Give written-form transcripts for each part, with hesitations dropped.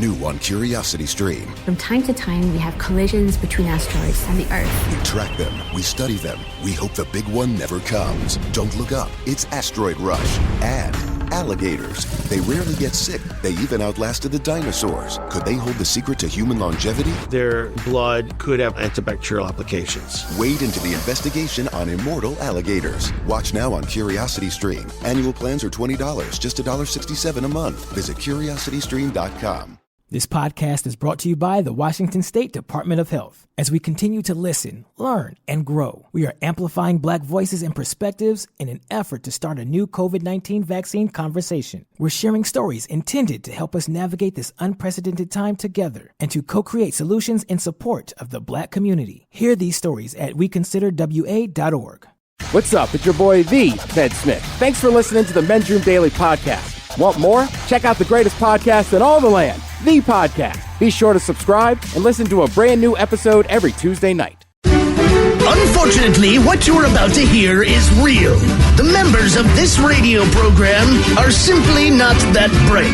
New on Curiosity Stream. From time to time, we have collisions between asteroids and the Earth. We track them, we study them, we hope the big one never comes. Don't look up, it's Asteroid Rush. And alligators. They rarely get sick. They even outlasted the dinosaurs. Could they hold the secret to human longevity? Their blood could have antibacterial applications. Wade into the investigation on immortal alligators. Watch now on Curiosity Stream. Annual plans are $20, just $1.67 a month. Visit curiositystream.com. This podcast is brought to you by the Washington State Department of Health. As we continue to listen, learn, and grow, we are amplifying Black voices and perspectives in an effort to start a new COVID-19 vaccine conversation. We're sharing stories intended to help us navigate this unprecedented time together and to co-create solutions in support of the Black community. Hear these stories at weconsiderwa.org. What's up? It's your boy, the Ted Smith. Thanks for listening to the Men's Room Daily Podcast. Want more? Check out the greatest podcast in all the land, The Podcast. Be sure to subscribe and listen to a brand new episode every Tuesday night. Unfortunately, what you're about to hear is real. The members of this radio program are simply not that bright,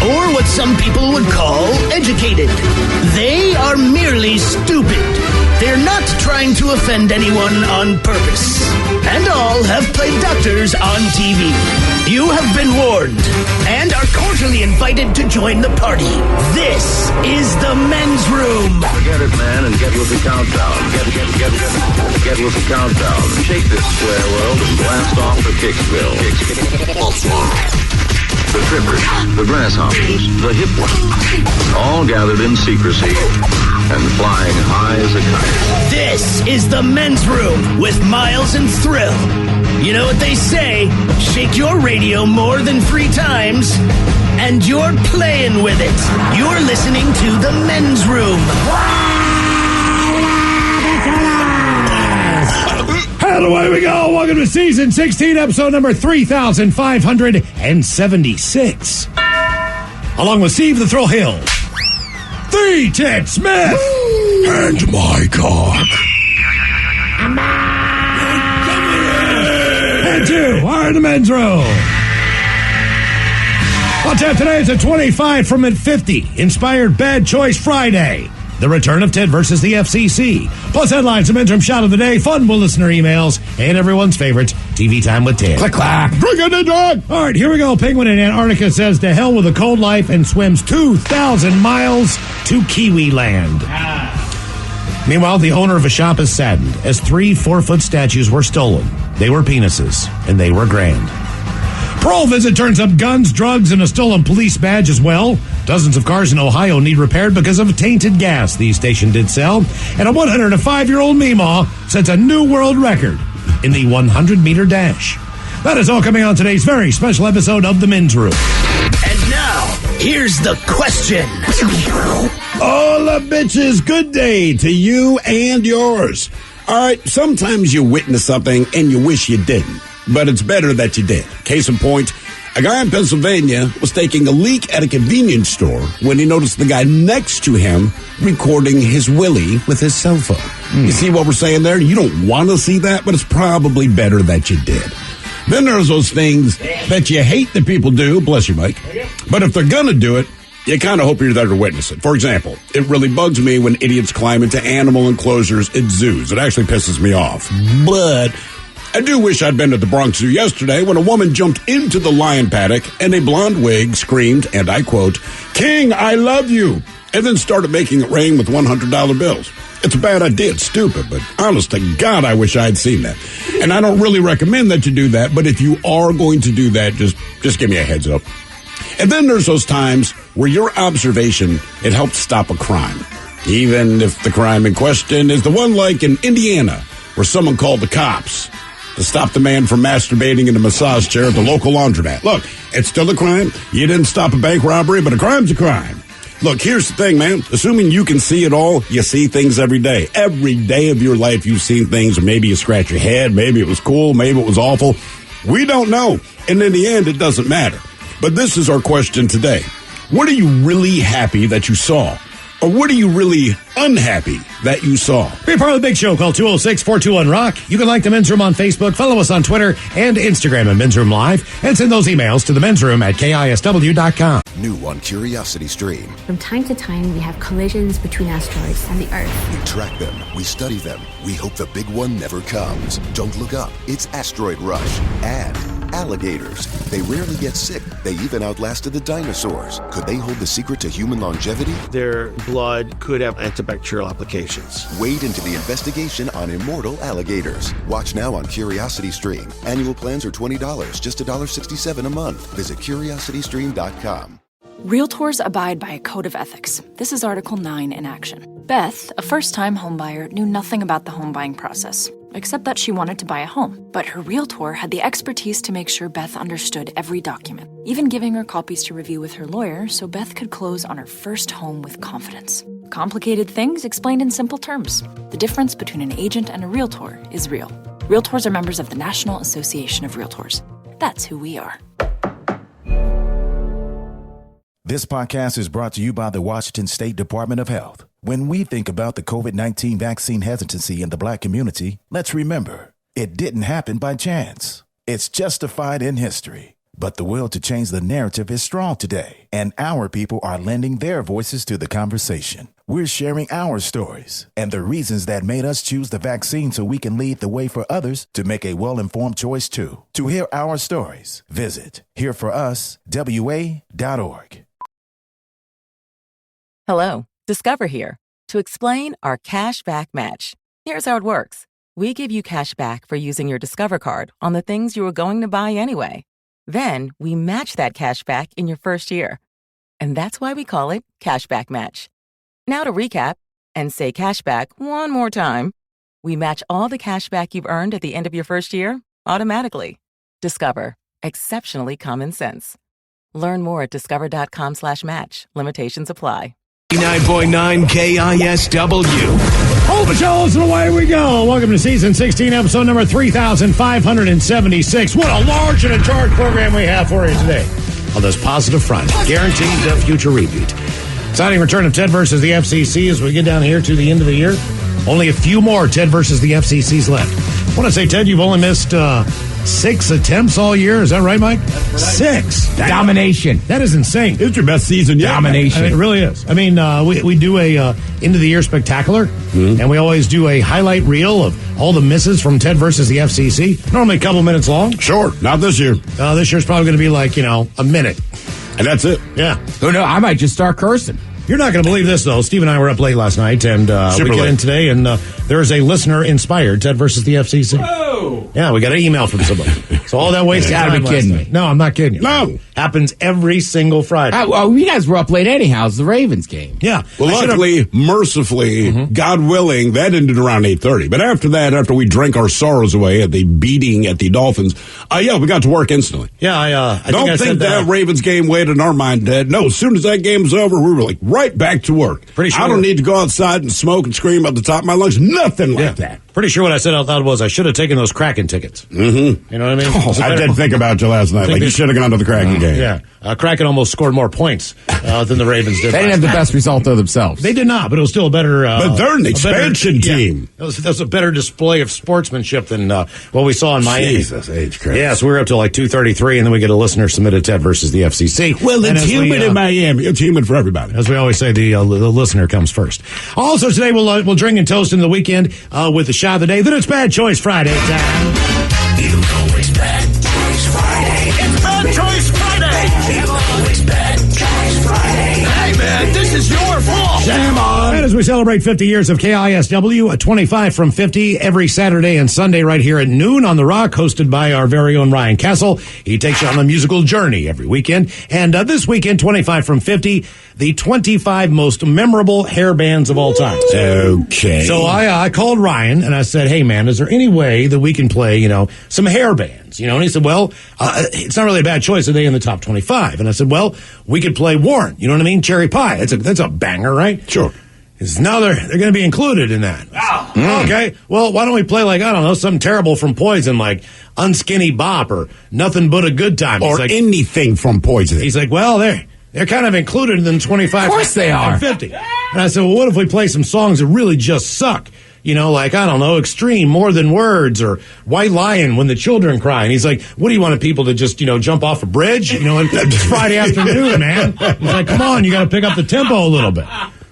or what some people would call educated. They are merely stupid. They're not trying to offend anyone on purpose. And all have played doctors on TV. You have been warned and are cordially invited to join the party. This is the Men's Room. Forget it, man, and get with the countdown. Get with the countdown. Shake this square world and blast off for Kicksville. The trippers, the grasshoppers, the hip ones, all gathered in secrecy and flying high as a kite. This is the Men's Room with Miles and Thrill. You know what they say, shake your radio more than 3 times, and you're playing with it. You're listening to the Men's Room. And away we go. Welcome to season 16, episode number 3,576. Along with Steve the Thrill Hill, the Ted Smith, and my cock. And 2 are in the Men's Room. On tap today, it's a 25 from at 50. Inspired Bad Choice Friday. The return of Ted versus the FCC. Plus headlines, a Men's Room shot of the day, fun with listener emails, and everyone's favorite, TV time with Ted. Click, clack. Drinking the dog. All right, here we go. Penguin in Antarctica says to hell with a cold life and swims 2,000 miles to Kiwi land. Meanwhile, the owner of a shop is saddened as 3 4-foot statues were stolen. They were penises, and they were grand. Parole visit turns up guns, drugs, and a stolen police badge as well. Dozens of cars in Ohio need repaired because of tainted gas, the station did sell. And a 105-year-old Meemaw sets a new world record in the 100-meter dash. That is all coming on today's very special episode of The Men's Room. And now, here's the question. Hola, bitches. Good day to you and yours. All right, sometimes you witness something and you wish you didn't. But it's better that you did. Case in point, a guy in Pennsylvania was taking a leak at a convenience store when he noticed the guy next to him recording his willy with his cell phone. You see what we're saying there? You don't want to see that, but it's probably better that you did. Then there's those things that you hate that people do, bless you, Mike, but if they're going to do it, you kind of hope you're there to witness it. For example, it really bugs me when idiots climb into animal enclosures at zoos. It actually pisses me off. But I do wish I'd been at the Bronx Zoo yesterday when a woman jumped into the lion paddock and a blonde wig screamed, and I quote, "King, I love you," and then started making it rain with $100 bills. It's a bad idea. It's stupid, but honest to God, I wish I had seen that. And I don't really recommend that you do that, but if you are going to do that, just give me a heads up. And then there's those times where your observation, it helped stop a crime. Even if the crime in question is the one like in Indiana, where someone called the cops to stop the man from masturbating in a massage chair at the local laundromat. Look, it's still a crime. You didn't stop a bank robbery, but a crime's a crime. Look, here's the thing, man. Assuming you can see it all, you see things every day. Every day of your life, you've seen things, or maybe you scratch your head, maybe it was cool, maybe it was awful. We don't know. And in the end, it doesn't matter. But this is our question today. What are you really happy that you saw? Or what are you really unhappy that you saw? Be part of the big show. Call 206-421-ROCK. You can like the Men's Room on Facebook, follow us on Twitter and Instagram at Men's Room Live, and send those emails to the Men's Room at KISW.com. New on Curiosity Stream. From time to time, we have collisions between asteroids and the Earth. We track them, we study them, we hope the big one never comes. Don't look up, it's Asteroid Rush. And alligators. They rarely get sick. They even outlasted the dinosaurs. Could they hold the secret to human longevity? Their blood could have antibacterial applications. Wade into the investigation on immortal alligators. Watch now on Curiosity Stream. Annual plans are $20, just $1.67 a month. Visit curiositystream.com. Realtors abide by a code of ethics. This is Article 9 in action. Beth, a first-time homebuyer, knew nothing about the home buying process, except that she wanted to buy a home. But her realtor had the expertise to make sure Beth understood every document, even giving her copies to review with her lawyer so Beth could close on her first home with confidence. Complicated things explained in simple terms. The difference between an agent and a realtor is real. Realtors are members of the National Association of Realtors. That's who we are. This podcast is brought to you by the Washington State Department of Health. When we think about the COVID-19 vaccine hesitancy in the Black community, let's remember, it didn't happen by chance. It's justified in history. But the will to change the narrative is strong today, and our people are lending their voices to the conversation. We're sharing our stories and the reasons that made us choose the vaccine so we can lead the way for others to make a well-informed choice too. To hear our stories, visit hereforuswa.org. Hello, Discover here to explain our cash back match. Here's how it works. We give you cash back for using your Discover card on the things you were going to buy anyway. Then we match that cash back in your first year. And that's why we call it Cashback Match. Now to recap and say cashback one more time. We match all the cash back you've earned at the end of your first year automatically. Discover. Exceptionally common sense. Learn more at discover.com/match. Limitations apply. 9.9 KISW. Hold the shelves and away we go. Welcome to Season 16, Episode number 3,576. What a large and in charge program we have for you today. On this positive front, guaranteed the future repeat. Exciting return of Ted versus the FCC as we get down here to the end of the year. Only a few more Ted versus the FCCs left. I want to say, Ted, you've only missed 6 attempts all year. Is that right, Mike? Right. 6. Domination. That is insane. It's your best season yet. Domination. I mean, it really is. I mean, we do a end of the year spectacular, and we always do a highlight reel of all the misses from Ted versus the FCC. Normally a couple minutes long. Sure. Not this year. This year's probably going to be like, a minute. And that's it. Yeah. Oh, no, I might just start cursing. You're not going to believe this, though. Steve and I were up late last night, and we get in today, and there is a listener-inspired Ted versus the FCC. Oh! Yeah, we got an email from somebody. So all that wasted time. You gotta be kidding me. No, I'm not kidding you. No. Happens every single Friday. You guys were up late anyhow. It's the Ravens game. Yeah. Well, luckily, mercifully, God willing, that ended around 8:30. But after that, after we drank our sorrows away at the beating at the Dolphins, we got to work instantly. Yeah, I don't think that Ravens game weighed in our mind, Dad. No, as soon as that game was over, we were like right back to work. Pretty sure. I don't need to go outside and smoke and scream at the top of my lungs. Nothing like that. Pretty sure what I said out loud was I should have taken those Kraken tickets. Mm-hmm. You know what I mean? I did think about you last night. Like you should have gone to the Kraken game. Yeah. Kraken almost scored more points than the Ravens did. They didn't have the best result of themselves. They did not, but it was still a better... but they're an expansion team. Yeah, that was a better display of sportsmanship than what we saw in Miami. Jesus H. Christ. Yeah, so we were up to like 2:33, and then we get a listener submitted Ted versus the FCC. Well, it's humid in Miami. It's humid for everybody. As we always say, the listener comes first. Also, today we'll drink and toast in the weekend with the shot of the day. Then it's Bad Choice Friday time. You know it's Bad Choice Friday. It's Bad Choice Friday. You know it's Bad Choice Friday. Hey, man, this is your fault. Shame on. And as we celebrate 50 years of KISW, a 25 from 50 every Saturday and Sunday right here at noon on The Rock, hosted by our very own Ryan Castle. He takes you on a musical journey every weekend. And this weekend, 25 from 50, the 25 most memorable hair bands of all time. Okay. So I called Ryan and I said, hey, man, is there any way that we can play, some hair bands? And he said, well, it's not really a bad choice. Are they in the top 25? And I said, well, we could play Warren. You know what I mean? Cherry Pie. That's a banger, right? Sure. He says, no, they're going to be included in that. Okay. Well, why don't we play something terrible from Poison, like Unskinny Bop or Nothing But a Good Time. Or anything from Poison. He's like, well, They're kind of included in 25 Of course they are. and 50. And I said, well, what if we play some songs that really just suck? You know, like, I don't know, Extreme, More Than Words, or White Lion, When the Children Cry. And he's like, what do you want people to just, jump off a bridge? And it's Friday afternoon, man. He's like, come on, you got to pick up the tempo a little bit.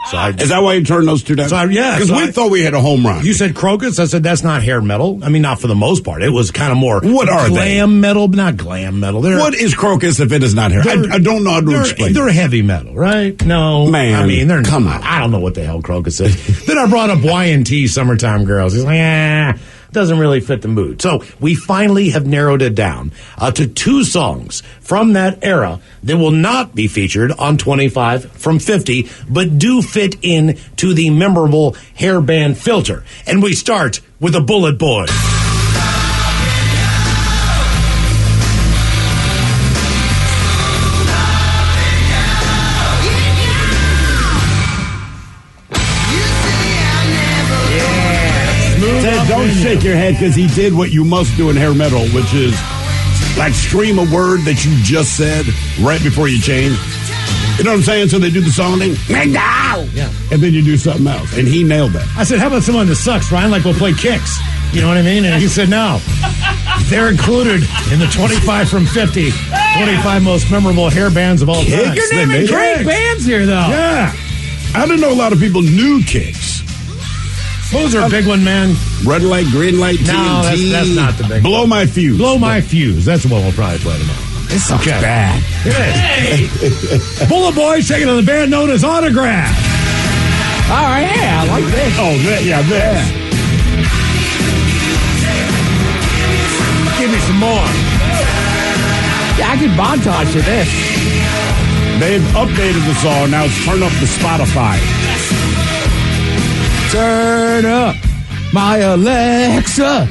So is that why you turned those two down? Because we thought we had a home run. You said Crocus. I said that's not hair metal. I mean, not for the most part. It was kind of more what are glam metal, but not glam metal. What is Crocus if it is not hair? I don't know how to explain. They're heavy metal, right? No, man. I mean, they're come on. I don't know what the hell Crocus is. Then I brought up Y&T, Summertime Girls. He's like, doesn't really fit the mood. So we finally have narrowed it down to 2 songs from that era that will not be featured on 25 from 50, but do fit in to the memorable hairband filter. And we start with the Bullet Boys. Don't shake your head because he did what you must do in hair metal, which is like scream a word that you just said right before you change. You know what I'm saying? So they do the song thing, yeah, and then you do something else. And he nailed that. I said, how about someone that sucks, Ryan? Like we'll play kicks. You know what I mean? And he said, no. They're included in the 25 from 50, 25 most memorable hair bands of all time. You're naming great bands here, though. Yeah. I didn't know a lot of people knew Kicks. What was our big one, man? Red light, green light, TNT. No, that's not the big Blow one. My Fuse. Blow My Fuse. That's the one we'll probably play tomorrow. This sounds bad. It is. Bullet Boys taking on the band known as Autograph. All right, yeah, I like this. Oh, this. Give me some more. Yeah, I could montage to this. They've updated the song. Now it's Turn Up the Spotify. Turn up my Alexa.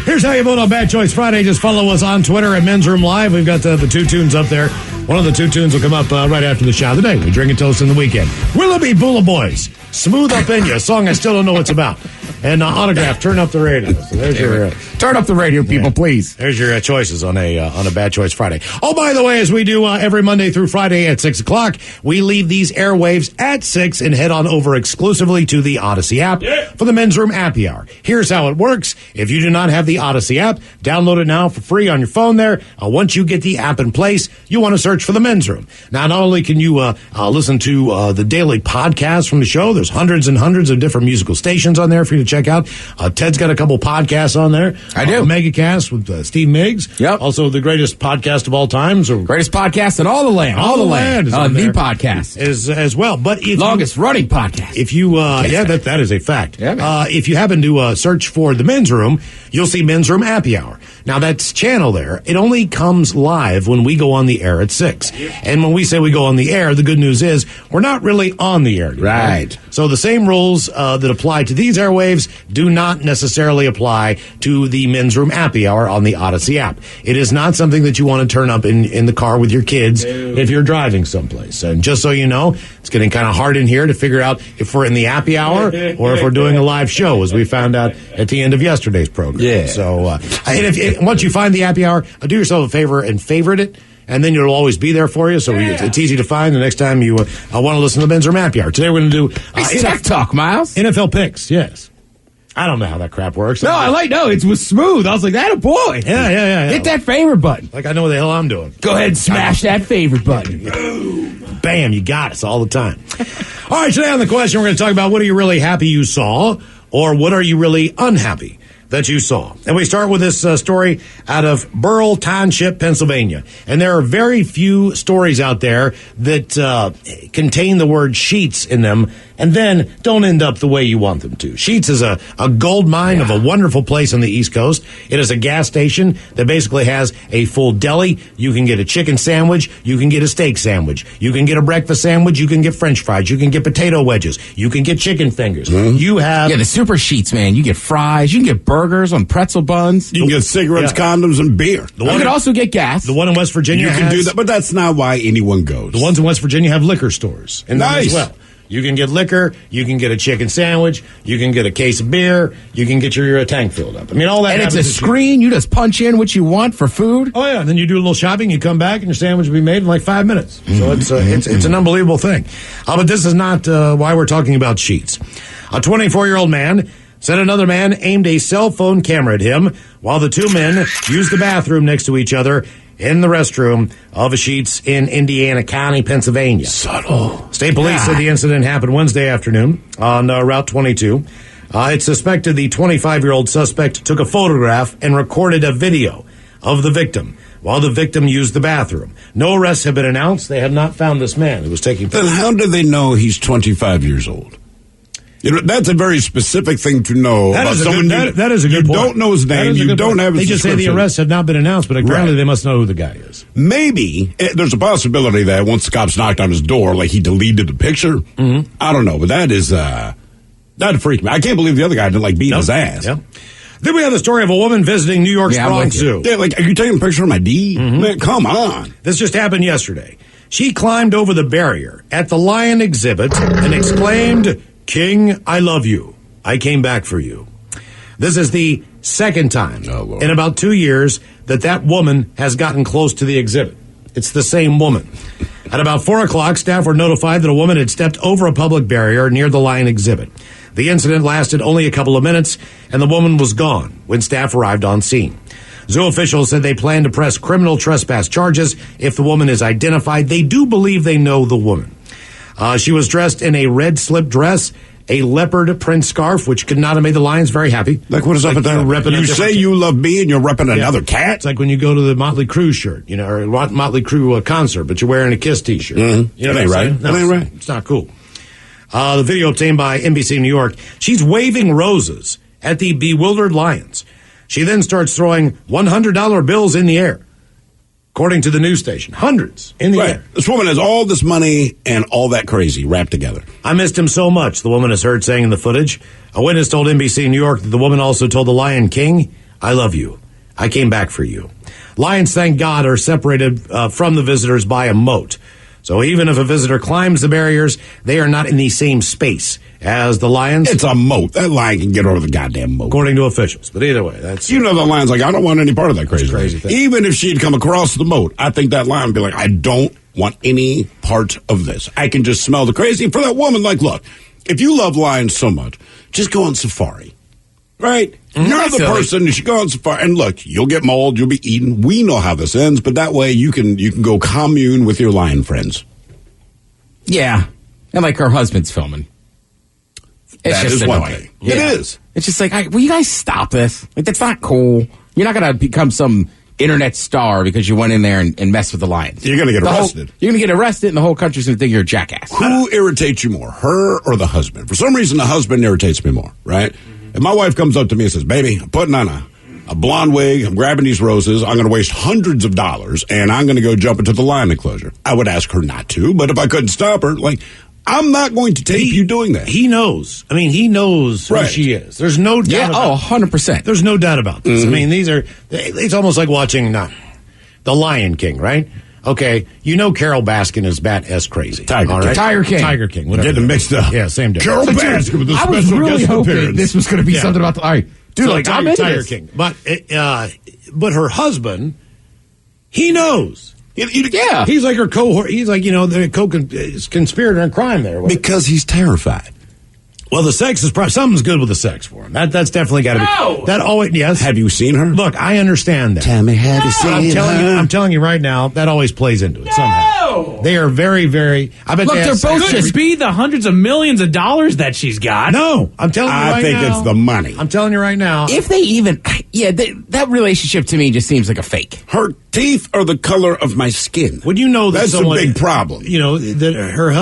Here's how you vote on Bad Choice Friday. Just follow us on Twitter at Men's Room Live. We've got the 2 tunes up there. One of the 2 tunes will come up right after the shot of the day. We drink and toast in the weekend. Willoughby Bullet Boys, Smooth Up In Ya, a song I still don't know what it's about. And Autograph, Turn Up the Radio. So there's your turn up the radio, people, please. There's your choices on a Bad Choice Friday. Oh, by the way, as we do every Monday through Friday at 6 o'clock, we leave these airwaves at 6 and head on over exclusively to the Odyssey app for the Men's Room Happy Hour. Here's how it works. If you do not have the Odyssey app, download it now for free on your phone there. Once you get the app in place, you want to search for the Men's Room. Now, not only can you listen to the daily podcast from the show, there's hundreds and hundreds of different musical stations on there for you to check out. Ted's got a couple podcasts on there. I do. Megacast with Steve Miggs. Yep. Also the greatest podcast of all time. So greatest podcast in all the land. All the land is on the there. podcast is as well. But if longest running podcast. If you that is a fact. Yeah, if you happen to search for the Men's Room, you'll see Men's Room Happy Hour. Now that's channel there. It only comes live when we go on the air at 6. And when we say we go on the air, the good news is we're not really on the air. Right. So the same rules that apply to these airwaves do not necessarily apply to the Men's Room Happy Hour on the Odyssey app. It is not something that you want to turn up in the car with your kids if you're driving someplace. And just so you know, it's getting kind of hard in here to figure out if we're in the happy hour or if we're doing a live show, as we found out at the end of yesterday's program. Yeah. So, and once you find the happy hour, do yourself a favor and favorite it. And then it'll always be there for you, so it's easy to find the next time you want to listen to the Men's Room Happy Hour. Today we're going to do Tech Talk, Miles. NFL picks, yes. I don't know how that crap works. No, it was smooth. I was like, that a boy. Yeah. Hit that favorite button. Like I know what the hell I'm doing. Go ahead and smash that favorite button. Bam, you got us all the time. All right, today on the question, we're going to talk about what are you really happy you saw, or what are you really unhappy that you saw. And we start with this story out of Burrell Township, Pennsylvania. And there are very few stories out there that contain the word Sheetz in them and then don't end up the way you want them to. Sheetz is a gold mine of a wonderful place on the East Coast. It is a gas station that basically has a full deli. You can get a chicken sandwich. You can get a steak sandwich. You can get a breakfast sandwich. You can get French fries. You can get potato wedges. You can get chicken fingers. Mm-hmm. You have... Yeah, the super Sheetz, man. You get fries. You can get burgers on pretzel buns. You can get cigarettes, condoms, and beer. You can also get gas. The one in West Virginia You can do that, but that's not why anyone goes. The ones in West Virginia have liquor stores. And nice. as well. You can get liquor, you can get a chicken sandwich, you can get a case of beer, you can get your tank filled up. I mean, all that. And it's a screen. You just punch in what you want for food. Oh, yeah. And then you do a little shopping, you come back, and your sandwich will be made in like 5 minutes. So it's an unbelievable thing. But this is not why we're talking about sheets. A 24-year-old man said another man aimed a cell phone camera at him while the two men used the bathroom next to each other in the restroom of a Sheetz in Indiana County, Pennsylvania. Subtle. State police said the incident happened Wednesday afternoon on Route 22. It's suspected the 25-year-old suspect took a photograph and recorded a video of the victim while the victim used the bathroom. No arrests have been announced. They have not found this man who was taking pictures. Then how do they know he's 25 years old? You know, that's a very specific thing to know. That is a good point. You don't know his name. You don't have his They just say the arrests have not been announced, but apparently they must know who the guy is. Maybe there's a possibility that once the cops knocked on his door, like he deleted the picture. Mm-hmm. I don't know, but that freaked me. I can't believe the other guy didn't like beat his ass. Yep. Then we have the story of a woman visiting New York's Bronx Zoo. Yeah, like, are you taking a picture of my D? Mm-hmm. Man, come on. This just happened yesterday. She climbed over the barrier at the lion exhibit and exclaimed, "King, I love you. I came back for you." This is the second time in about 2 years that woman has gotten close to the exhibit. It's the same woman. At about 4 o'clock, staff were notified that a woman had stepped over a public barrier near the lion exhibit. The incident lasted only a couple of minutes, and the woman was gone when staff arrived on scene. Zoo officials said they plan to press criminal trespass charges if the woman is identified. They do believe they know the woman. She was dressed in a red slip dress, a leopard print scarf, which could not have made the lions very happy. Like, what is up with that? You say you love me and you're repping another cat? It's like when you go to the Motley Crue shirt, or Motley Crue concert, but you're wearing a KISS t-shirt. Mm-hmm. You know that ain't right. No, that ain't right. It's not cool. The video obtained by NBC New York. She's waving roses at the bewildered lions. She then starts throwing $100 bills in the air. According to the news station, hundreds in the air. This woman has all this money and all that crazy wrapped together. "I missed him so much," the woman is heard saying in the footage. A witness told NBC New York that the woman also told the Lion King, "I love you. I came back for you." Lions, thank God, are separated from the visitors by a moat. So even if a visitor climbs the barriers, they are not in the same space as the lions. It's a moat. That lion can get over the goddamn moat. According to officials. But either way, that's... You know the lion's like, I don't want any part of that crazy thing. Even if she'd come across the moat, I think that lion would be like, I don't want any part of this. I can just smell the crazy. And for that woman, like, look, if you love lions so much, just go on safari. Right? You're the person who should go on safari. And look, you'll get mauled, you'll be eaten. We know how this ends, but that way you can go commune with your lion friends. Yeah. And like her husband's filming. It's that just is annoying. one thing. Yeah. It is. It's just like, will you guys stop this? Like, that's not cool. You're not going to become some internet star because you went in there and messed with the lions. You're going to get arrested. You're going to get arrested, and the whole country's going to think you're a jackass. Who irritates you more, her or the husband? For some reason, the husband irritates me more, right? If my wife comes up to me and says, "Baby, I'm putting on a blonde wig, I'm grabbing these roses, I'm going to waste hundreds of dollars, and I'm going to go jump into the lion enclosure," I would ask her not to, but if I couldn't stop her, like, I'm not going to tape you doing that. He knows. I mean, he knows who she is. There's no doubt about 100%. There's no doubt about this. Mm-hmm. I mean, it's almost like watching The Lion King, right? Okay, you know Carol Baskin is bat-ass crazy. Tiger King. Tiger King. Whatever. Getting mixed up. Yeah, same difference. Carol Baskin with a special I was really guest hoping appearance. this was going to be something about the... All right, dude, So like, I'm into Tiger this. King. But her husband, he knows. Yeah. He's like her cohort. He's like, the co-conspirator in crime there. Because he's terrified. Well, the sex is probably something's good with the sex for him. That's definitely got to be. That always, yes. Have you seen her? Look, I understand that. Tell me, have you seen her? I'm telling you right now, that always plays into it somehow. They are very, very. I bet Look, they're both could it be the hundreds of millions of dollars that she's got? No, I'm telling you right now. I think it's the money. I'm telling you right now. If they even, that relationship to me just seems like a fake. Her teeth are the color of my skin. Would you know that that's a big problem? That her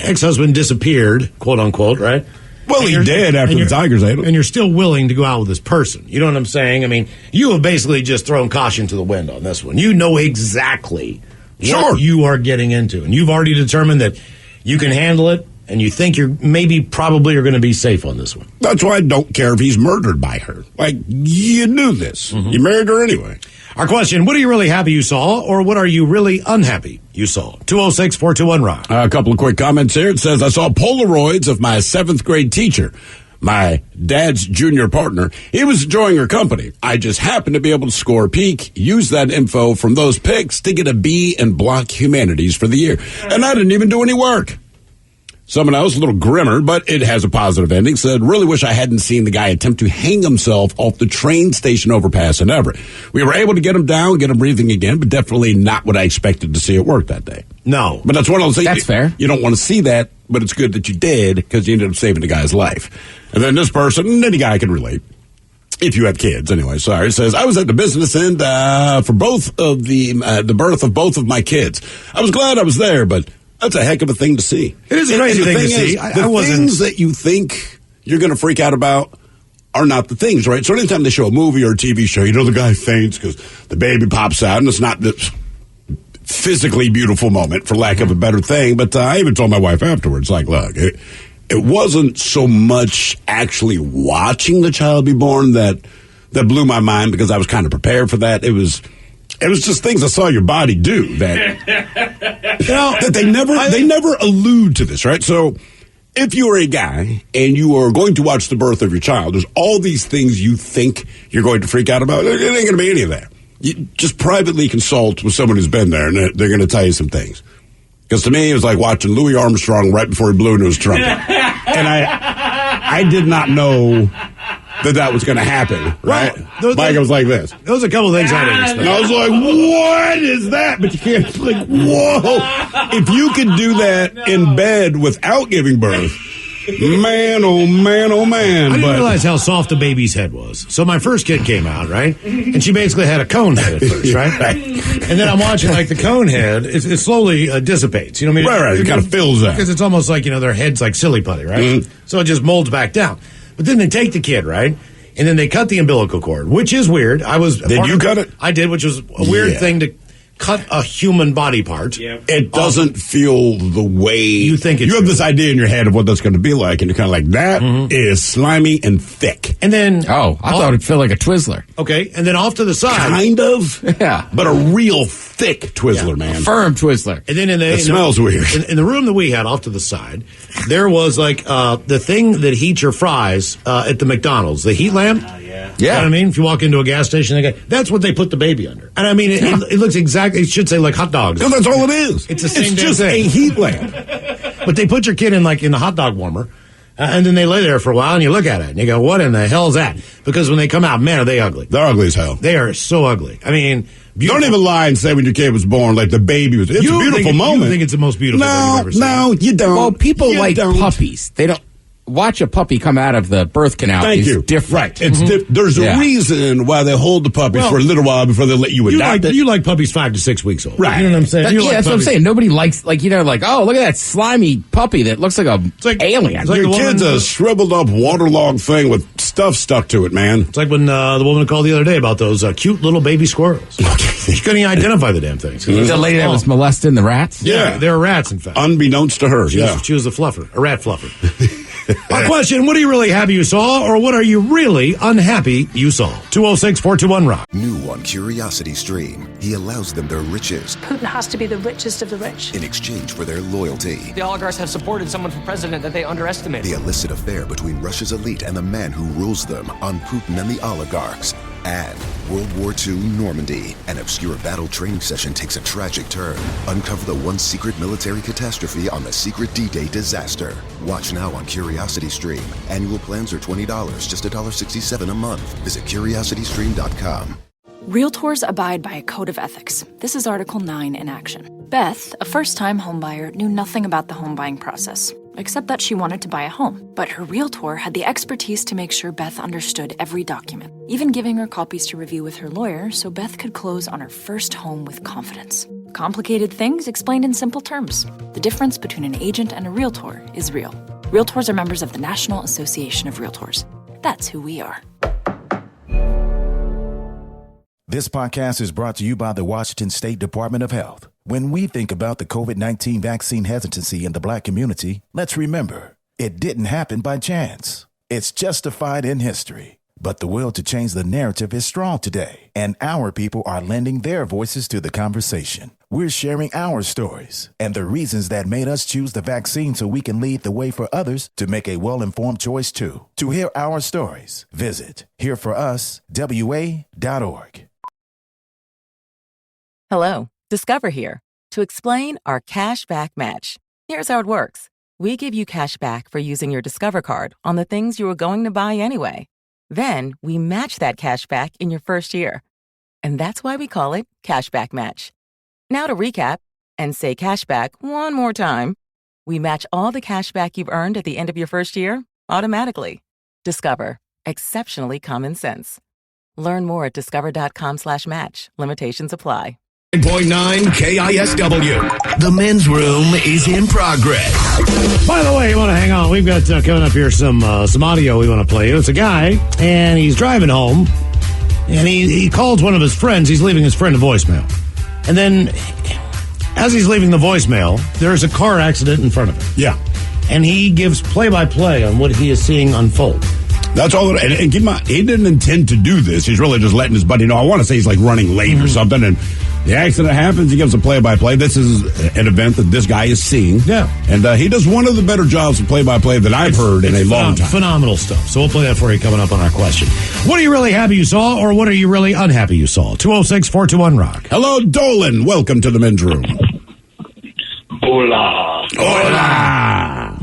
ex-husband disappeared, quote unquote, right? Well, he did after the Tigers ate him. And you're still willing to go out with this person. You know what I'm saying? I mean, you have basically just thrown caution to the wind on this one. You know exactly what you are getting into. And you've already determined that you can handle it, and you think probably are going to be safe on this one. That's why I don't care if he's murdered by her. Like, you knew this. Mm-hmm. You married her anyway. Our question, what are you really happy you saw, or what are you really unhappy you saw? 206-421-ROCK. A couple of quick comments here. It says, I saw Polaroids of my 7th grade teacher, my dad's junior partner. He was enjoying her company. I just happened to be able to score a peek, use that info from those pics to get a B in block humanities for the year. And I didn't even do any work. Someone else, a little grimmer, but it has a positive ending, said, really wish I hadn't seen the guy attempt to hang himself off the train station overpass in Everett. We were able to get him down, get him breathing again, but definitely not what I expected to see at work that day. No. But that's one of those things. That's fair. You don't want to see that, but it's good that you did because you ended up saving the guy's life. And then this person, any guy can relate. If you have kids, anyway, sorry. It says, I was at the business end for both of the birth of both of my kids. I was glad I was there, but that's a heck of a thing to see. It is a crazy thing to see. The things that you think you're going to freak out about are not the things, right? So anytime they show a movie or a TV show, you know the guy faints because the baby pops out, and it's not this physically beautiful moment, for lack of a better thing. But I even told my wife afterwards, like, look, it wasn't so much actually watching the child be born that blew my mind, because I was kind of prepared for that. It was just things I saw your body do that, that they never allude to this, right? So if you are a guy and you are going to watch the birth of your child, there's all these things you think you're going to freak out about. It ain't going to be any of that. You just privately consult with someone who's been there, and they're going to tell you some things. Because to me, it was like watching Louis Armstrong right before he blew into his trumpet. And I did not know that was going to happen, right? Mike was like this. There was a couple of things I didn't expect. And I was like, what is that? But you can't, like, whoa. If you could do that in bed without giving birth, man, oh man, oh man. I didn't realize how soft the baby's head was. So my first kid came out, right? And she basically had a cone head at first, right? And then I'm watching, like, the cone head, it slowly dissipates. You know what I mean? Right. It kind of fills out. Because it's almost like, their head's like silly putty, right? Mm-hmm. So it just molds back down. But then they take the kid, right? And then they cut the umbilical cord, which is weird. Did you cut it? I did, which was a weird thing to cut a human body part. Yep. It doesn't feel the way you think it You should. have this idea in your head of what that's going to be like, and you're kind of like, that is slimy and thick. And then... I thought it'd feel like a Twizzler. Okay, and then off to the side... Kind of. Yeah. But a real thick Twizzler, man. A firm Twizzler. And then it smells weird. In the room that we had off to the side, there was like the thing that heats your fries at the McDonald's, the heat lamp. You know what I mean? If you walk into a gas station, that's what they put the baby under. And I mean, it looks exactly, it should say like hot dogs. No, that's all it is. It's the same It's just thing. a heat lamp. But they put your kid in the hot dog warmer, and then they lay there for a while, and you look at it, and you go, what in the hell is that? Because when they come out, man, are they ugly. They're ugly as hell. They are so ugly. I mean... Beautiful. Don't even lie and say when your kid was born, like the baby was. It's a beautiful moment. You think it's the most beautiful thing you've ever seen. No, you don't. Well, people like puppies. They don't watch a puppy come out of the birth canal. Thank you. Different. Right. It's there's a reason why they hold the puppies for a little while before they let you adopt it. You like puppies 5 to 6 weeks old. Right. You know what I'm saying? That's what I'm saying. Nobody likes, oh, look at that slimy puppy that looks like an alien. Your kid's a shriveled up, waterlogged thing with stuff stuck to it, man. It's like when the woman called the other day about those cute little baby squirrels. She couldn't even identify the damn things. The lady that was molesting the rats? Yeah, they were rats, in fact. Unbeknownst to her, She was a fluffer, a rat fluffer. Our question, what are you really happy you saw, or what are you really unhappy you saw? 206-421-ROCK. New on Curiosity Stream, he allows them their riches Putin has to be the richest of the rich. in exchange for their loyalty. The oligarchs have supported someone for president that they underestimate. The illicit affair between Russia's elite and the man who rules them on Putin and the oligarchs. And World War II Normandy, an obscure battle training session takes a tragic turn. Uncover the one secret military catastrophe on the secret D-Day disaster. Watch now on Curiosity Stream. Annual plans are $20, just $1.67 a month. Visit curiositystream.com. Realtors abide by a code of ethics. This is Article 9 in action. Beth, a first-time homebuyer, knew nothing about the home buying process, except that she wanted to buy a home. But her realtor had the expertise to make sure Beth understood every document, even giving her copies to review with her lawyer so Beth could close on her first home with confidence. Complicated things explained in simple terms. The difference between an agent and a realtor is real. Realtors are members of the National Association of Realtors. That's who we are. This podcast is brought to you by the Washington State Department of Health. When we think about the COVID-19 vaccine hesitancy in the Black community, let's remember, it didn't happen by chance. It's justified in history. But the will to change the narrative is strong today, and our people are lending their voices to the conversation. We're sharing our stories and the reasons that made us choose the vaccine so we can lead the way for others to make a well-informed choice too. To hear our stories, visit hereforuswa.org. Hello, Discover here to explain our cash back match. Here's how it works. We give you cash back for using your Discover card on the things you were going to buy anyway. Then we match that cash back in your first year. And that's why we call it Cashback Match. Now to recap and say cashback one more time. We match all the cashback you've earned at the end of your first year automatically. Discover. Exceptionally common sense. Learn more at discover.com/match. Limitations apply. 9.9 KISW. The men's room is in progress. By the way, you want to hang on? We've got coming up here some audio we want to play you. It's a guy, and he's driving home, and he calls one of his friends. He's leaving his friend a voicemail. And then, as he's leaving the voicemail, there's a car accident in front of him. Yeah. And he gives play-by-play on what he is seeing unfold. That's all. And keep in mind, he didn't intend to do this. He's really just letting his buddy know. I want to say he's like running late or something. And the accident happens. He gives a play-by-play. This is an event that this guy is seeing. Yeah. And he does one of the better jobs of play-by-play that I've heard in a long time. Phenomenal stuff. So we'll play that for you coming up on our question. What are you really happy you saw, or what are you really unhappy you saw? 206-421-ROCK. Hello, Dolan. Welcome to the men's room. Hola. Hola.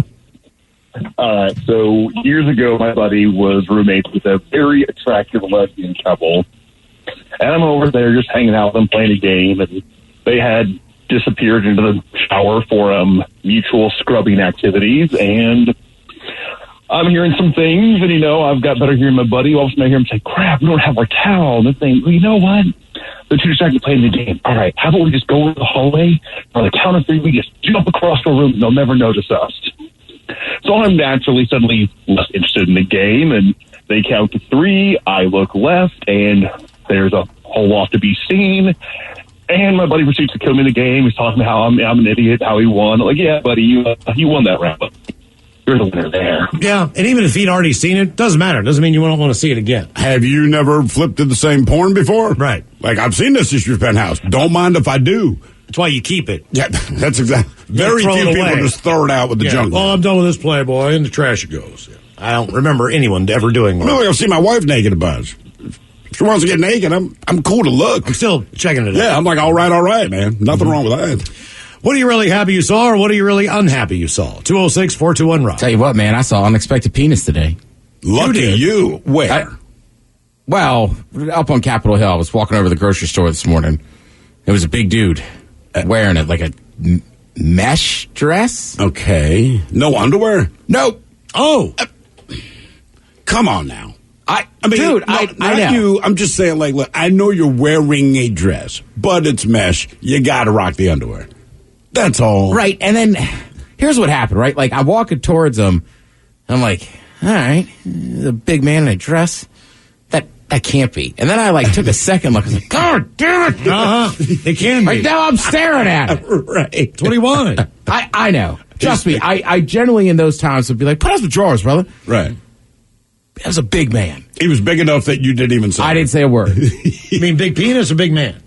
So years ago, my buddy was roommates with a very attractive lesbian couple. And I'm over there just hanging out with them, playing a game, and they had disappeared into the shower for mutual scrubbing activities. And I'm hearing some things, and, I've got better hearing my buddy. All of a sudden I hear him say, crap, we don't have our towel. And I think, well, you know what? They're too distracted playing the game. All right, how about we just go into the hallway? On the count of three, we just jump across the room, and they'll never notice us. So I'm naturally suddenly less interested in the game, and they count to three. I look left, and there's a hole off to be seen. And my buddy proceeds to kill me in the game. He's talking about how I'm an idiot, how he won. I'm like, yeah, buddy, you won that round. You're the winner there. Yeah, and even if he'd already seen it, doesn't matter. Doesn't mean you don't want to see it again. Have you never flipped to the same porn before? Right. Like, I've seen this Sister's Penthouse. Don't mind if I do. That's why you keep it. Yeah, that's exactly. Very few people just throw it out with the junk. Well, I'm done with this Playboy, and the trash it goes. Yeah. I don't remember anyone ever doing that. Really, I've seen my wife naked a bunch. If she wants to get naked, I'm cool to look. I'm still checking it out. Yeah, I'm like, all right, man. Nothing wrong with that. What are you really happy you saw, or what are you really unhappy you saw? 206-421-ROCK. Tell you what, man, I saw unexpected penis today. Lucky you. Where? Up on Capitol Hill. I was walking over to the grocery store this morning. It was a big dude wearing it like a mesh dress. Okay. No underwear? Nope. Oh. Come on now. I mean, dude, I know. You. I'm just saying, like, look, I know you're wearing a dress, but it's mesh. You got to rock the underwear. That's all. Right. And then here's what happened, right? Like, I'm walking towards him. I'm like, all right, the big man in a dress. That can't be. And then I took a second look. I was like, God damn it. It can be. Right now I'm staring at it. Right. That's what he wanted. I know. Trust me. I generally in those times would be like, put up the drawers, brother. Right. That was a big man. He was big enough that you didn't even say I didn't say a word. You mean big penis or big man?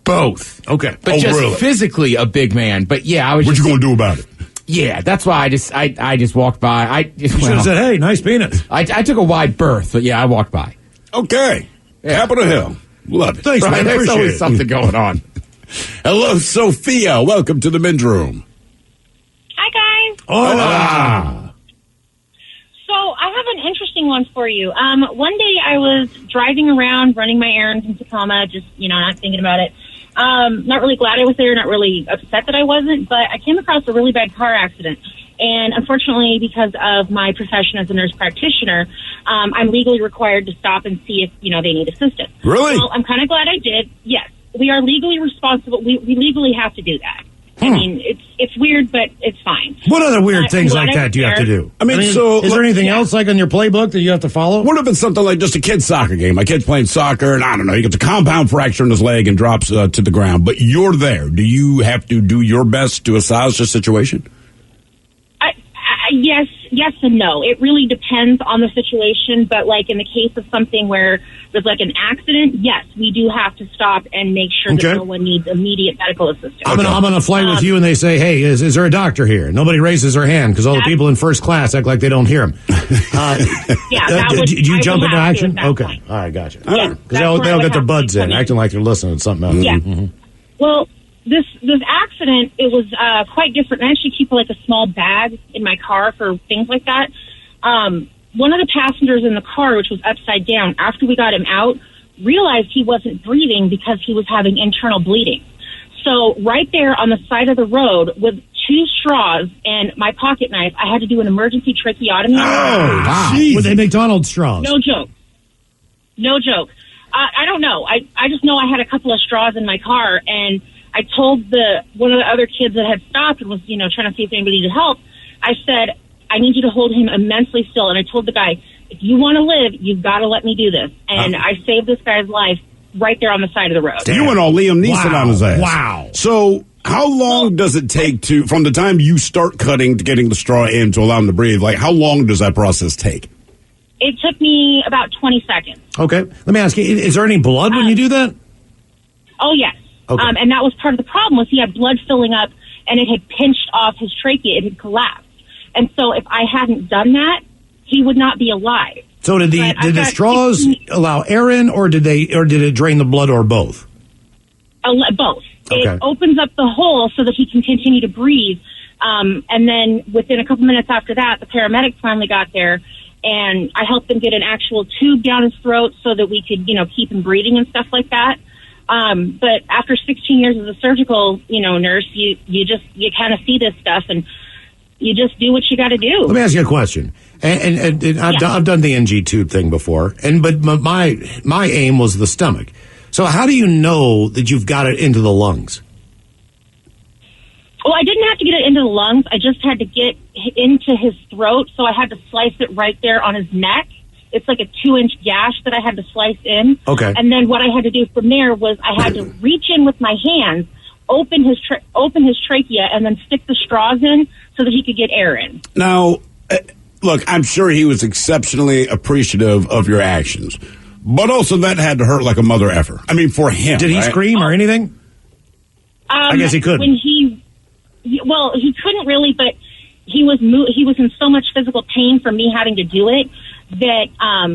Both. Okay. But just really? physically a big man. But yeah, I was What you going to do about it? Yeah, that's why I just walked by. You should have said, hey, nice penis. I took a wide berth, but yeah, I walked by. Okay. Yeah. Capitol Hill. Love it. Thanks, right, man. there's always something going on. Hello, Sophia. Welcome to the men's room. Hi, guys. Hola. So I have an interesting one for you. One day I was driving around, running my errands in Tacoma, just, not thinking about it. Not really glad I was there, not really upset that I wasn't, but I came across a really bad car accident. And unfortunately, because of my profession as a nurse practitioner, I'm legally required to stop and see if, they need assistance. Really? Well, I'm kind of glad I did. Yes, we are legally responsible. We legally have to do that. I mean, it's weird, but it's fine. What other weird things like that do you have to do? I mean, is there anything else like on your playbook that you have to follow? Would have been something like just a kid's soccer game. My kid's playing soccer, and I don't know, he gets a compound fracture in his leg and drops to the ground. But you're there. Do you have to do your best to assess the situation? Yes and no. It really depends on the situation, but like in the case of something where there's like an accident, yes, we do have to stop and make sure that no one needs immediate medical assistance. I'm on a flight with you and they say, hey, is there a doctor here? Nobody raises their hand because all the people in first class act like they don't hear him. Do you jump into action? Okay. Point. All right, gotcha. Yeah, because they'll get their buds in, acting like they're listening to something else. Yeah. Mm-hmm. Well, this accident, it was quite different. I actually keep like a small bag in my car for things like that. One of the passengers in the car, which was upside down, after we got him out, realized he wasn't breathing because he was having internal bleeding. So right there on the side of the road with 2 straws and my pocket knife, I had to do an emergency tracheotomy. Oh, wow. With a McDonald's straws. No joke. I don't know. I just know I had a couple of straws in my car, and I told one of the other kids that had stopped and was, trying to see if anybody needed help. I said, I need you to hold him immensely still. And I told the guy, if you want to live, you've got to let me do this. And I saved this guy's life right there on the side of the road. You went all Liam Neeson on his ass. Wow. So how long does it take from the time you start cutting to getting the straw in to allow him to breathe? Like, how long does that process take? It took me about 20 seconds. Okay. Let me ask you, is there any blood when you do that? Oh, yes. Okay. And that was part of the problem was he had blood filling up and it had pinched off his trachea. It had collapsed. And so if I hadn't done that, he would not be alive. So did the straws allow air in, or did it drain the blood, or both? Both. Okay. It opens up the hole so that he can continue to breathe. And then within a couple minutes after that, the paramedics finally got there, and I helped them get an actual tube down his throat so that we could, keep him breathing and stuff like that. But after 16 years as a surgical, nurse, you kind of see this stuff, and you just do what you got to do. Let me ask you a question. And I've done the NG tube thing before, but my aim was the stomach. So how do you know that you've got it into the lungs? Well, I didn't have to get it into the lungs. I just had to get into his throat, so I had to slice it right there on his neck. It's like a 2-inch gash that I had to slice in. Okay. And then what I had to do from there was I had to reach in with my hands, open his trachea, and then stick the straws in so that he could get air in. Now, look, I'm sure he was exceptionally appreciative of your actions, but also that had to hurt like a mother effer. I mean, for him. Did he scream or anything? I guess he couldn't. When he couldn't really, but he was in so much physical pain from me having to do it that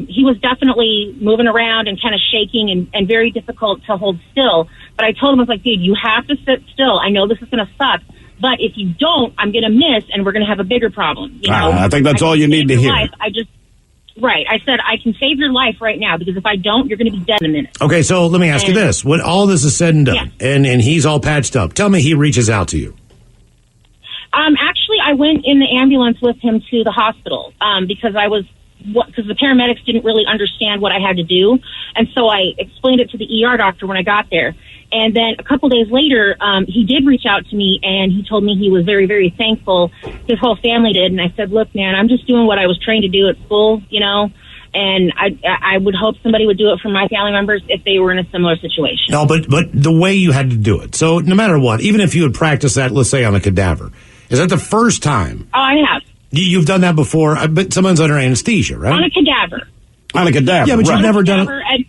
he was definitely moving around and kind of shaking and very difficult to hold still. But I told him, I was like, dude, you have to sit still. I know this is going to suck, but if you don't, I'm going to miss, and we're going to have a bigger problem. I think that's all you need to hear. Right. I said, I can save your life right now, because if I don't, you're going to be dead in a minute. Okay, so let me ask you this. When all this is said and done, and he's all patched up, tell me he reaches out to you. Actually, I went in the ambulance with him to the hospital because the paramedics didn't really understand what I had to do. And so I explained it to the ER doctor when I got there. And then a couple days later, he did reach out to me, and he told me he was very, very thankful. His whole family did. And I said, look, man, I'm just doing what I was trained to do at school, and I would hope somebody would do it for my family members if they were in a similar situation. No, but the way you had to do it. So no matter what, even if you had practiced that, let's say on a cadaver, is that the first time? Oh, I have. You've done that before, but someone's under anesthesia, right? On a cadaver. On a cadaver. Yeah, but you've never done it.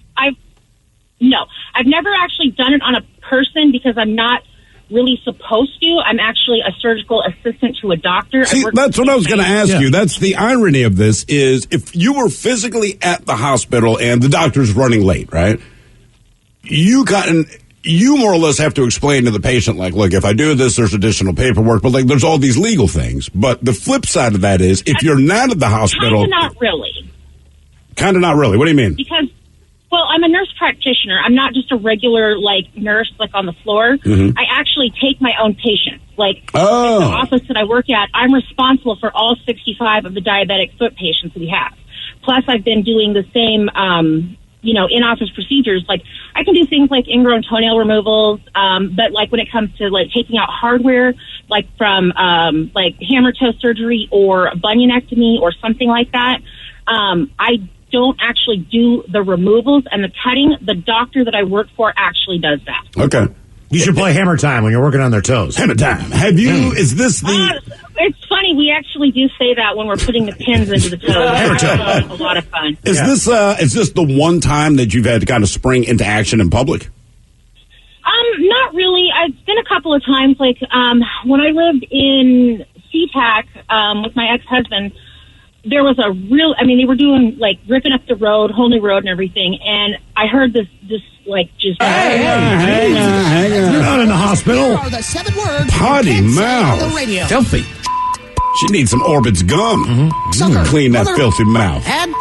No, I've never actually done it on a person because I'm not really supposed to. I'm actually a surgical assistant to a doctor. See, that's what I was going to ask you. That's the irony of this is if you were physically at the hospital and the doctor's running late, right? You more or less have to explain to the patient, like, look, if I do this, there's additional paperwork, but like, there's all these legal things. But the flip side of that is if you're not at the hospital. Kind of not really. Kind of not really. What do you mean? Because, well, I'm a nurse practitioner. I'm not just a regular, nurse, on the floor. Mm-hmm. I actually take my own patients. At the office that I work at, I'm responsible for all 65 of the diabetic foot patients we have. Plus, I've been doing the same, in-office procedures. I can do things like ingrown toenail removals, but when it comes to taking out hardware, from hammer toe surgery or bunionectomy or something like that, I don't actually do the removals and the cutting. The doctor that I work for actually does that. Okay. You should play Hammer Time when you're working on their toes. Hammer Time. Have you, is this the... It's funny. We actually do say that when we're putting the pins into the toes. It's a lot of fun. Is this the one time that you've had to kind of spring into action in public? Not really. It's been a couple of times. Like when I lived in SeaTac with my ex-husband, there was a real. I mean, they were doing like ripping up the road, whole new road, and everything. And I heard this like just. Hang on. You're not in the hospital. Are the 7 words Potty mouth. on the radio. Filthy. She needs some Orbit's gum. Sucker, Clean that mother- filthy mouth. And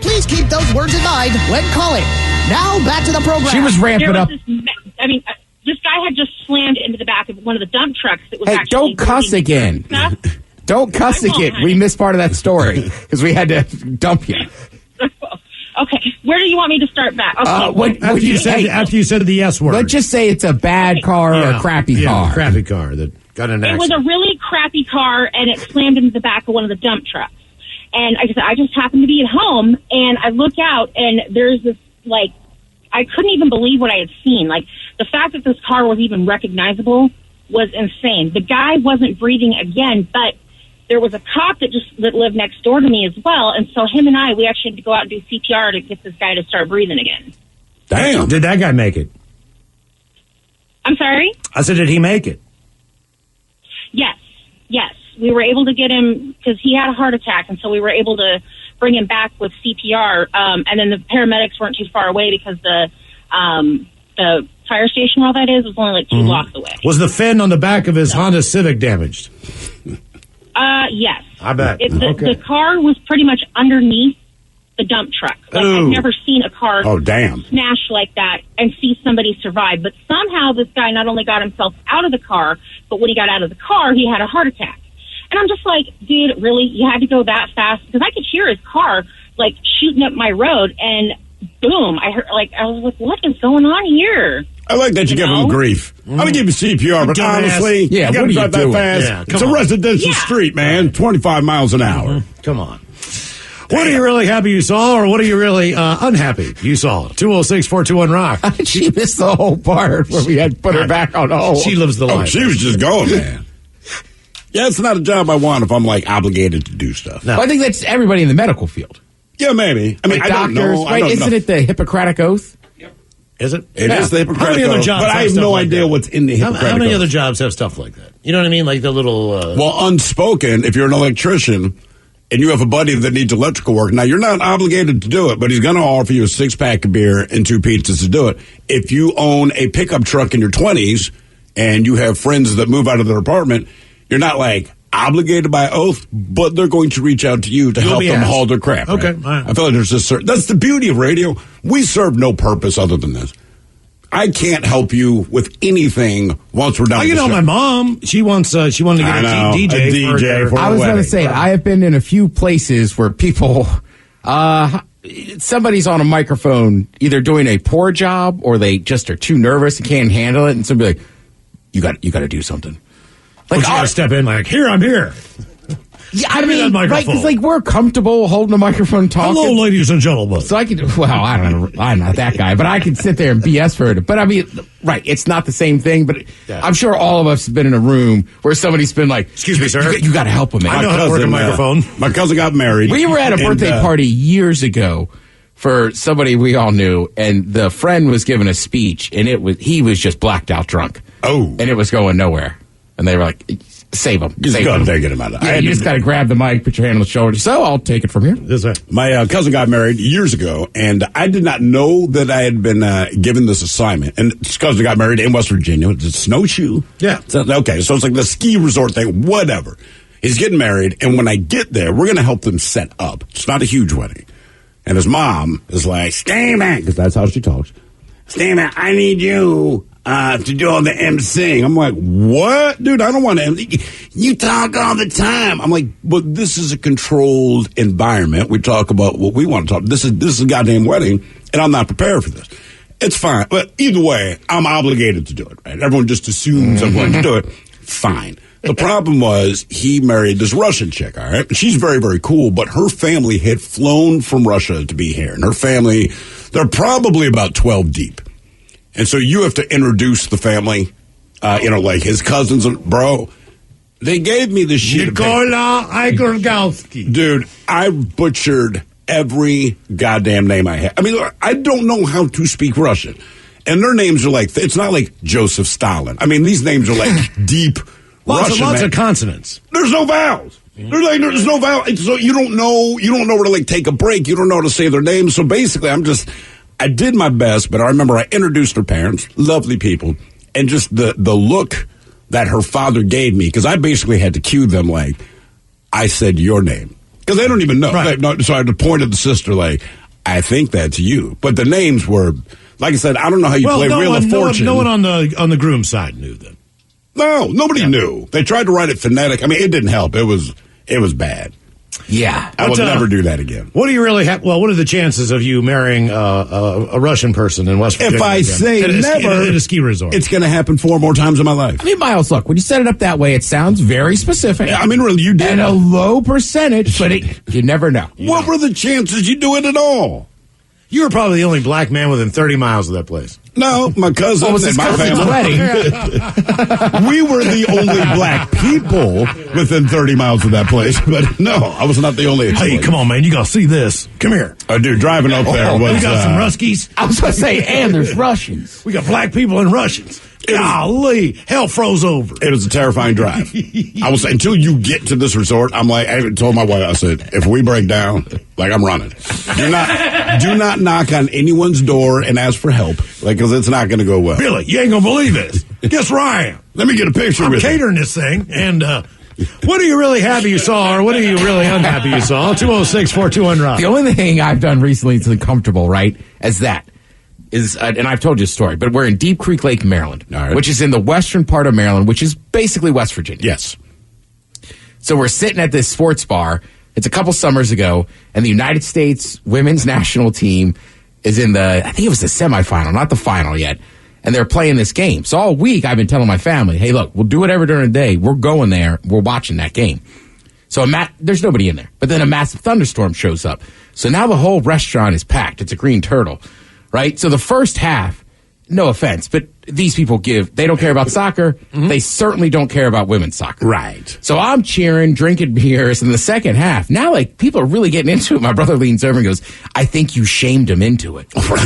please keep those words in mind when calling. Now back to the program. She was ramping up. This guy had just slammed into the back of one of the dump trucks that was Hey, actually. don't cuss again. Don't cuss again. We missed part of that story because we had to dump you. Okay, where do you want me to start back? Okay. After you said the S word. Let's just say it's a bad car or a crappy car. Crappy car that got an It accident. was a really crappy car, and it slammed into the back of one of the dump trucks. And like I said, I just happened to be at home, and I look out, and there's this, like, I couldn't even believe what I had seen. Like, the fact that this car was even recognizable was insane. The guy wasn't breathing again, but there was a cop that lived next door to me as well, and so him and we actually had to go out and do CPR to get this guy to start breathing again. Damn. Did that guy make it? I'm sorry? I said, did he make it? Yes. We were able to get him because he had a heart attack, and so we were able to bring him back with CPR. And then the paramedics weren't too far away because the fire station where all that is was only like 2 blocks away. Was the fin on the back of his Honda Civic damaged? Yes. I bet. The car was pretty much underneath the dump truck. Like, I've never seen a car smash like that and see somebody survive. But somehow this guy not only got himself out of the car, but when he got out of the car, he had a heart attack. And I'm just like, dude, really? You had to go that fast? Because I could hear his car, like, shooting up my road, and boom, I was like, what is going on here? I like that you give him grief. I'm going to give you CPR, but honestly, you got to drive that fast. Yeah, it's a residential street, man. 25 miles an hour. Come on. What are you really happy you saw, or what are you really unhappy you saw? 206-421-ROCK. She missed the whole part where we had to put her back on hold. She lives the life. She was just going, man. Yeah, it's not a job I want if I'm, like, obligated to do stuff. No. Well, I think that's everybody in the medical field. Yeah, maybe. I mean, like I don't know. Right? Isn't it the Hippocratic Oath? Is it? It is the Hippocratic Oath, but I have no idea what's in the Hippocratic Oath. How many other jobs have stuff like that? You know what I mean? Like the little... Well, unspoken, if you're an electrician and you have a buddy that needs electrical work, now you're not obligated to do it, but he's going to offer you a 6-pack of beer and 2 pizzas to do it. If you own a pickup truck in your 20s and you have friends that move out of their apartment, you're not like obligated by oath, but they're going to reach out to you to help them haul their crap. Okay. Right? All right. I feel like there's just that's the beauty of radio. We serve no purpose other than this. I can't help you with anything once we're done. You know, my mom, she wanted to get a DJ. I was going to say, I have been in a few places where people, somebody's on a microphone either doing a poor job or they just are too nervous and can't handle it, and somebody like, you got to do something. Like, you got to step in, like, here, I'm here. Yeah, I mean, right? Because like we're comfortable holding a microphone, talking. Hello, ladies and gentlemen. So I can. Well, I don't know. I'm not that guy, but I can sit there and BS for it. But I mean, right? It's not the same thing. But I'm sure all of us have been in a room where somebody's been like, "Excuse me, sir, you got to help him." Man. I know how to work a microphone. My cousin got married. We were at a birthday party years ago for somebody we all knew, and the friend was giving a speech, and he was just blacked out drunk. Oh, and it was going nowhere. And they were like, save him. Just go take him out of it. You just got to grab the mic, put your hand on the shoulder. So I'll take it from here. My cousin got married years ago, and I did not know that I had been given this assignment. And his cousin got married in West Virginia. It's a snowshoe. Yeah. So, okay, so it's like the ski resort thing, whatever. He's getting married, and when I get there, we're going to help them set up. It's not a huge wedding. And his mom is like, Steamer, because that's how she talks. Steamer, I need you to do all the emceeing. I'm like, what? Dude, I don't want to MC. You talk all the time. I'm like, but this is a controlled environment. We talk about what we want to talk. This is a goddamn wedding, and I'm not prepared for this. It's fine. But either way, I'm obligated to do it, right? Everyone just assumes I'm going to do it. Fine. The problem was he married this Russian chick, all right? She's very, very cool, but her family had flown from Russia to be here. And her family, they're probably about 12 deep. And so you have to introduce the family, like his cousins. Bro, They gave me the sheet Nikola Igorgalski. Dude, I butchered every goddamn name I had. I mean, I don't know how to speak Russian. And their names are like, it's not like Joseph Stalin. I mean, these names are like deep Russian. Lots of consonants. There's no vowels. There's no vowels. So you don't know where to like take a break. You don't know how to say their names. So basically, I did my best, but I remember I introduced her parents, lovely people, and just the look that her father gave me, because I basically had to cue them like, I said your name. Because they don't even know. Right. So I had to point at the sister like, I think that's you. But the names were, like I said, I don't know how you play Wheel of Fortune. No one on the groom side knew that. No, nobody knew. They tried to write it phonetic. I mean, it didn't help. It was bad. Yeah. I would never do that again. What do you really have? Well, what are the chances of you marrying a Russian person in West Virginia? If I say never, at a ski resort, it's going to happen 4 more times in my life. I mean, Miles, look, when you set it up that way, it sounds very specific. Yeah, I mean, really, you did. And a low percentage, but you never know. What were the chances you do it at all? You were probably the only black man within 30 miles of that place. No, my cousin and my family. We were the only black people within 30 miles of that place. But no, I was not the only. Hey, come on, man. You got to see this. Come here. Dude, driving up there was... We got some Ruskies. I was going to say, and there's Russians. We got black people and Russians. Golly, hell froze over. It was a terrifying drive. I was until you get to this resort. I'm like, I told my wife, I said, if we break down, like I'm running. Do not knock on anyone's door and ask for help, like because it's not going to go well. Really, you ain't gonna believe it. Guess where I am? Let me get a picture. I'm with catering this thing, and what are you really happy you saw, or what are you really unhappy you saw? 206-421-ROCK. The only thing I've done recently to comfortable, right, as that. And I've told you a story, but we're in Deep Creek Lake, Maryland, which is in the western part of Maryland, which is basically West Virginia. Yes. So we're sitting at this sports bar. It's a couple summers ago, and the United States women's national team is in I think it was the semifinal, not the final yet, and they're playing this game. So all week I've been telling my family, hey, look, we'll do whatever during the day. We're going there. We're watching that game. So there's nobody in there. But then a massive thunderstorm shows up. So now the whole restaurant is packed. It's a Green Turtle. Right? So the first half, no offense, but these people they don't care about soccer. Mm-hmm. They certainly don't care about women's soccer. Right. So I'm cheering, drinking beers in the second half. Now, like, people are really getting into it. My brother leans over and goes, I think you shamed him into it. What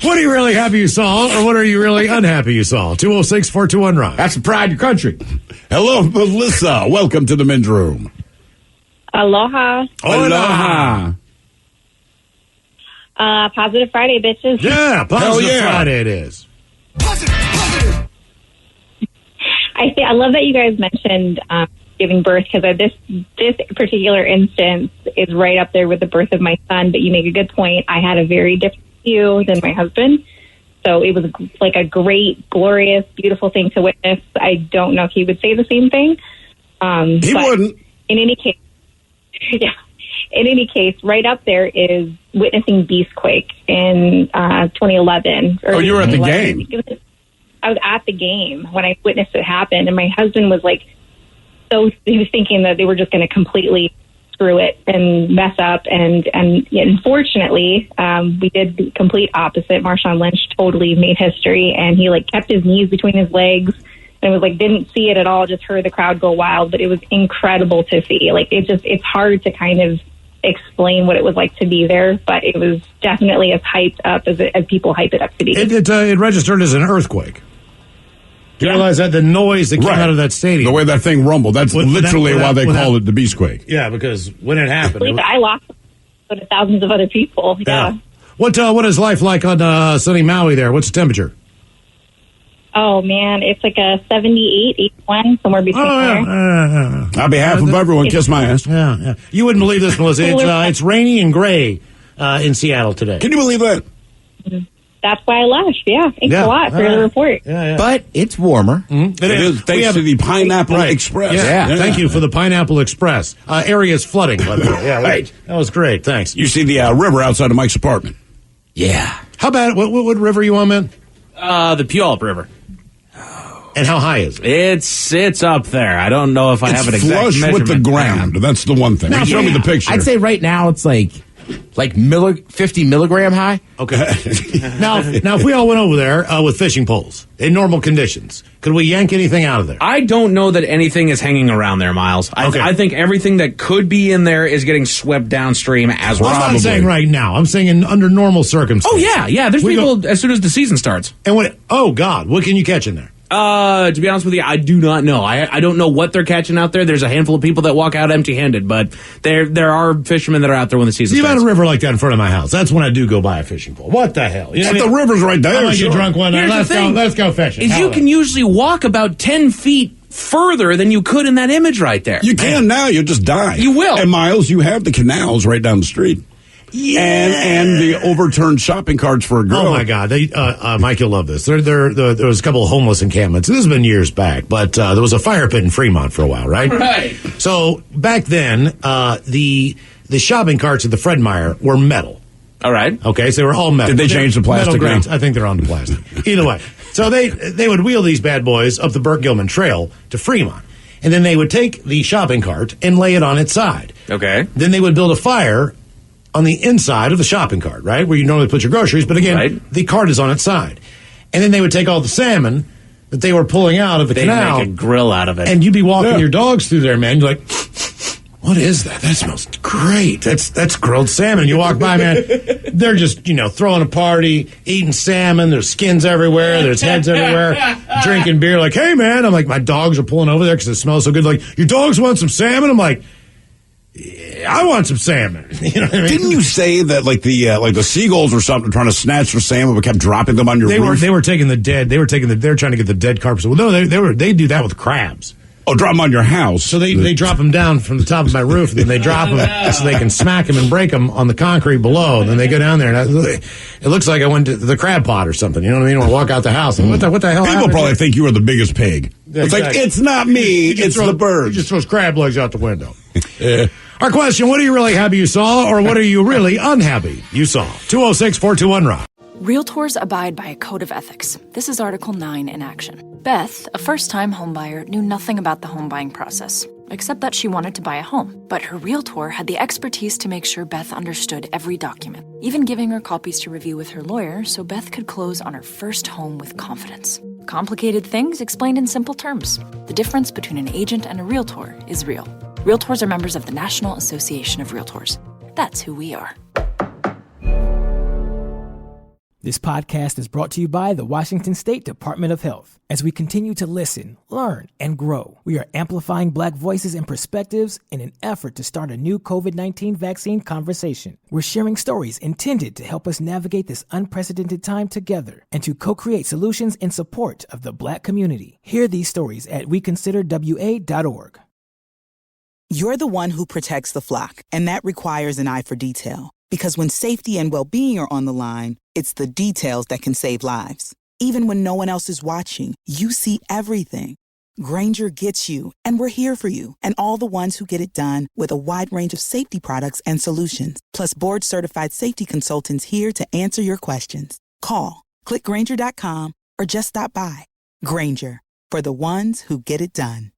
are you really happy you saw, or what are you really unhappy you saw? 206-421-ROCK. That's the pride of your country. Hello, Melissa. Welcome to the men's room. Aloha. Aloha. Positive Friday, bitches. Yeah, Positive Friday it is. I love that you guys mentioned giving birth, because this particular instance is right up there with the birth of my son. But you make a good point. I had a very different view than my husband, so it was like a great, glorious, beautiful thing to witness. I don't know if he would say the same thing. He wouldn't. In any case, yeah. In any case, right up there is witnessing Beastquake in 2011. Oh, you were at the game. I was at the game when I witnessed it happen, and my husband was like, he was thinking that they were just going to completely screw it and mess up, and unfortunately, we did the complete opposite. Marshawn Lynch totally made history, and he like kept his knees between his legs. And it was like, didn't see it at all, just heard the crowd go wild, but it was incredible to see. Like, it's hard to kind of explain what it was like to be there, but it was definitely as hyped up as people hype it up to be. It registered as an earthquake. Do you realize that the noise that came out of that stadium? The way that thing rumbled, that's literally why they call it the Beastquake. Yeah, because when it happened... I lost thousands of other people. Yeah. What is life like on sunny Maui there? What's the temperature? Oh, man, it's like a 78, 81, somewhere between there. On behalf of everyone, kiss my ass. Yeah. You wouldn't believe this, Melissa. It's rainy and gray in Seattle today. Can you believe that? That's why I left. Yeah, thanks a lot for the report. Yeah. But it's warmer. Mm-hmm. It is, thanks to the Pineapple Express. Yeah, thank you for the Pineapple Express. Area's flooding, by the way. Yeah, right. That was great. Thanks. You see the river outside of Mike's apartment. Yeah. How about what river you on, man? The Puyallup River. And how high is it? It's up there. I don't know if I have an exact measurement. It's flush with the ground. That's the one thing. Now, show me the picture. I'd say right now it's like like 50 milligram high. Okay. now, if we all went over there with fishing poles in normal conditions, could we yank anything out of there? I don't know that anything is hanging around there, Miles. I think everything that could be in there is getting swept downstream as well. I'm not saying right now. I'm saying under normal circumstances. Oh, yeah. There's people as soon as the season starts. And oh, God, what can you catch in there? To be honest with you, I do not know. I don't know what they're catching out there. There's a handful of people that walk out empty-handed, but there are fishermen that are out there when the season starts. You've got a river like that in front of my house. That's when I do go buy a fishing pole. What the hell? You know the river's right there. I might get drunk one night. Let's go fishing. You can usually walk about 10 feet further than you could in that image right there. You can now. You'll just die. You will. And Miles, you have the canals right down the street. Yeah. And the overturned shopping carts for a girl. Oh my God, Mike, you'll love this. There was a couple of homeless encampments. This has been years back, but there was a fire pit in Fremont for a while, right? Right. So back then, the shopping carts at the Fred Meyer were metal. All right. Okay, so they were all metal. Did they change the plastic now? I think they're on the plastic. Either way, so they would wheel these bad boys up the Burt Gilman Trail to Fremont, and then they would take the shopping cart and lay it on its side. Okay. Then they would build a fire on the inside of the shopping cart, right, where you normally put your groceries, but again, the cart is on its side. And then they would take all the salmon that they were pulling out of the canal. They'd make a grill out of it. And you'd be walking your dogs through there, man. You're like, what is that? That smells great. That's grilled salmon. You walk by, man, they're just, throwing a party, eating salmon. There's skins everywhere. There's heads everywhere. Drinking beer. Like, hey, man. I'm like, my dogs are pulling over there because it smells so good. Like, your dogs want some salmon? I'm like, I want some salmon. You know what I mean? Didn't you say that like the seagulls or something trying to snatch the salmon but kept dropping them on your roof? They were taking the dead. They were trying to get the dead carps. Well, no, they do that with crabs. Oh, drop them on your house. So they drop them down from the top of my roof, and then they drop them so they can smack them and break them on the concrete below. And then they go down there, and it looks like I went to the crab pot or something. You know what I mean? When I walk out the house, and what the hell? People probably think you are the biggest pig. Yeah, it's like, it's not me, it's the bird. He just throws crab legs out the window. Our question, what are you really happy you saw, or what are you really unhappy you saw? 206-421-ROCK. Realtors abide by a code of ethics. This is Article 9 in action. Beth, a first-time homebuyer, knew nothing about the home buying process, except that she wanted to buy a home. But her realtor had the expertise to make sure Beth understood every document, even giving her copies to review with her lawyer so Beth could close on her first home with confidence. Complicated things explained in simple terms. The difference between an agent and a realtor is real. Realtors are members of the National Association of Realtors. That's who we are. This podcast is brought to you by the Washington State Department of Health. As we continue to listen, learn, and grow, we are amplifying Black voices and perspectives in an effort to start a new COVID-19 vaccine conversation. We're sharing stories intended to help us navigate this unprecedented time together and to co-create solutions in support of the Black community. Hear these stories at weconsiderwa.org. You're the one who protects the flock, and that requires an eye for detail. Because when safety and well-being are on the line, it's the details that can save lives. Even when no one else is watching, you see everything. Grainger gets you, and we're here for you, and all the ones who get it done with a wide range of safety products and solutions, plus board-certified safety consultants here to answer your questions. Call, click Grainger.com, or just stop by. Grainger, for the ones who get it done.